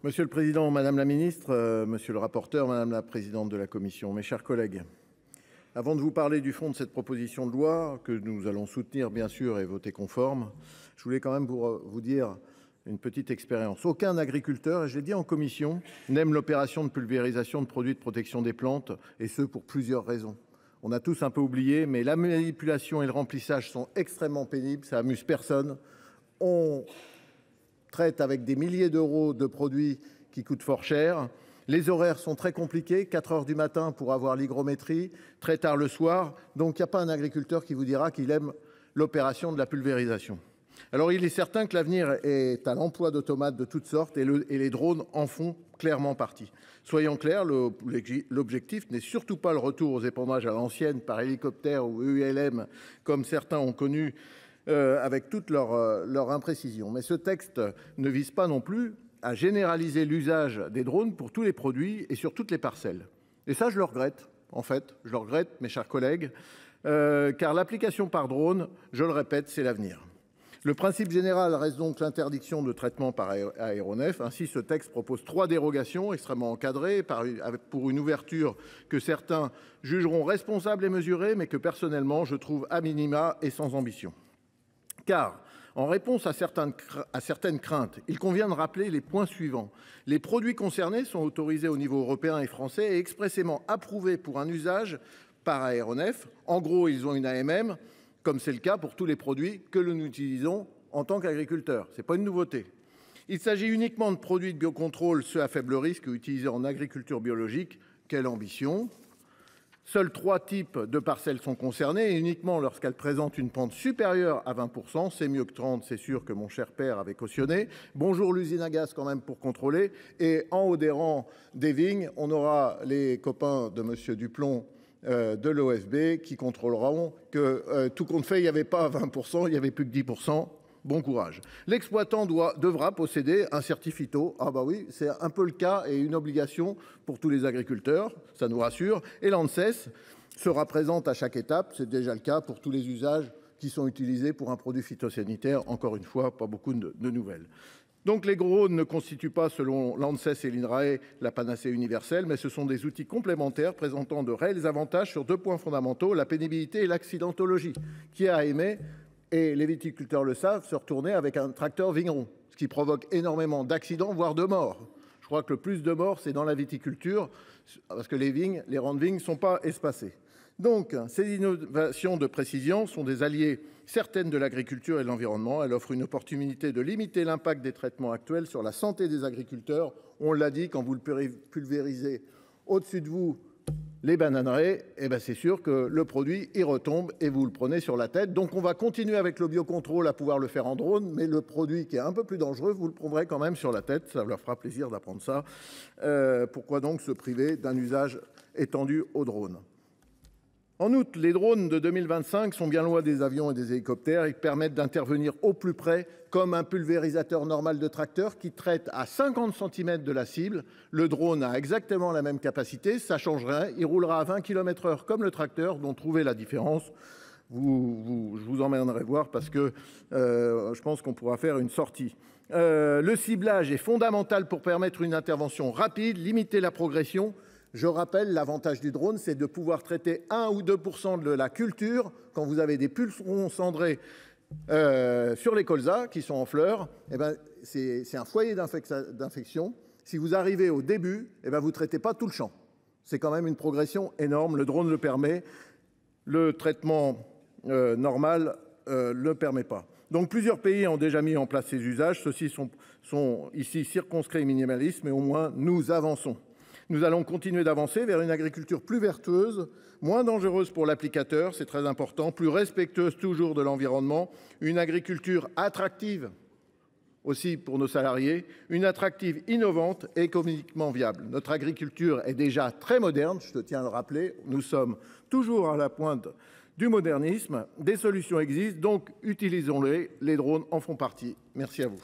Monsieur le président, madame la ministre, monsieur le rapporteur, madame la présidente de la commission, mes chers collègues, avant de vous parler du fond de cette proposition de loi, que nous allons soutenir bien sûr et voter conforme, je voulais quand même vous dire une petite expérience. Aucun agriculteur, et je l'ai dit en commission, n'aime l'opération de pulvérisation de produits de protection des plantes, et ce pour plusieurs raisons. On a tous un peu oublié, mais la manipulation et le remplissage sont extrêmement pénibles, ça amuse personne. On traite avec des milliers d'euros de produits qui coûtent fort cher. Les horaires sont très compliqués, 4 heures du matin pour avoir l'hygrométrie, très tard le soir. Donc il n'y a pas un agriculteur qui vous dira qu'il aime l'opération de la pulvérisation. Alors il est certain que l'avenir est à l'emploi d'automates de toutes sortes et les drones en font clairement partie. Soyons clairs, l'objectif n'est surtout pas le retour aux épandages à l'ancienne par hélicoptère ou ULM comme certains ont connu avec toute leur imprécision. Mais ce texte ne vise pas non plus à généraliser l'usage des drones pour tous les produits et sur toutes les parcelles. Et ça, je le regrette, en fait. Je le regrette, mes chers collègues, car l'application par drone, je le répète, c'est l'avenir. Le principe général reste donc l'interdiction de traitement par aéronef. Ainsi, ce texte propose 3 dérogations extrêmement encadrées pour une ouverture que certains jugeront responsable et mesurée, mais que personnellement, je trouve à minima et sans ambition. Car, en réponse à certaines craintes, il convient de rappeler les points suivants. Les produits concernés sont autorisés au niveau européen et français et expressément approuvés pour un usage par aéronef. En gros, ils ont une AMM, comme c'est le cas pour tous les produits que nous utilisons en tant qu'agriculteurs. Ce n'est pas une nouveauté. Il s'agit uniquement de produits de biocontrôle, ceux à faible risque, utilisés en agriculture biologique. Quelle ambition! Seuls 3 types de parcelles sont concernés et uniquement lorsqu'elles présentent une pente supérieure à 20%. C'est mieux que 30, c'est sûr que mon cher père avait cautionné. Bonjour l'usine à gaz quand même pour contrôler. Et en haut des rangs des vignes, on aura les copains de monsieur Duplon de l'OFB qui contrôleront que tout compte fait, il n'y avait pas 20%, il n'y avait plus que 10%. Bon courage. L'exploitant devra posséder un certificat. Ah bah oui, c'est un peu le cas et une obligation pour tous les agriculteurs, ça nous rassure. Et l'ANSES sera présente à chaque étape, c'est déjà le cas pour tous les usages qui sont utilisés pour un produit phytosanitaire. Encore une fois, pas beaucoup de nouvelles. Donc les drones ne constituent pas, selon l'ANSES et l'INRAE, la panacée universelle, mais ce sont des outils complémentaires présentant de réels avantages sur 2 points fondamentaux, la pénibilité et l'accidentologie. Qui a aimé, et les viticulteurs le savent, se retourner avec un tracteur vigneron, ce qui provoque énormément d'accidents, voire de morts. Je crois que le plus de morts, c'est dans la viticulture, parce que les rangs de vignes ne sont pas espacés. Donc, ces innovations de précision sont des alliés certaines de l'agriculture et de l'environnement. Elles offrent une opportunité de limiter l'impact des traitements actuels sur la santé des agriculteurs. On l'a dit, quand vous le pulvérisez au-dessus de vous, les bananeraies, eh ben c'est sûr que le produit y retombe et vous le prenez sur la tête. Donc on va continuer avec le biocontrôle à pouvoir le faire en drone, mais le produit qui est un peu plus dangereux, vous le prendrez quand même sur la tête. Ça leur fera plaisir d'apprendre ça. Pourquoi donc se priver d'un usage étendu aux drones ? En outre, les drones de 2025 sont bien loin des avions et des hélicoptères. Ils permettent d'intervenir au plus près, comme un pulvérisateur normal de tracteur qui traite à 50 cm de la cible. Le drone a exactement la même capacité, ça ne change rien. Il roulera à 20 km/h comme le tracteur, dont trouvez la différence. Je vous emmènerai voir parce que je pense qu'on pourra faire une sortie. Le ciblage est fondamental pour permettre une intervention rapide, limiter la progression. Je rappelle, l'avantage du drone, c'est de pouvoir traiter 1 ou 2% de la culture quand vous avez des pucerons cendrés sur les colzas qui sont en fleurs. Eh ben, c'est un foyer d'infection. Si vous arrivez au début, eh ben, vous ne traitez pas tout le champ. C'est quand même une progression énorme. Le drone le permet. Le traitement normal ne le permet pas. Donc plusieurs pays ont déjà mis en place ces usages. Ceux-ci sont ici circonscrits et minimalistes, mais au moins nous avançons. Nous allons continuer d'avancer vers une agriculture plus vertueuse, moins dangereuse pour l'applicateur, c'est très important, plus respectueuse toujours de l'environnement, une agriculture attractive aussi pour nos salariés, une attractive innovante et économiquement viable. Notre agriculture est déjà très moderne, je tiens à le rappeler, nous sommes toujours à la pointe du modernisme, des solutions existent, donc utilisons-les, les drones en font partie. Merci à vous.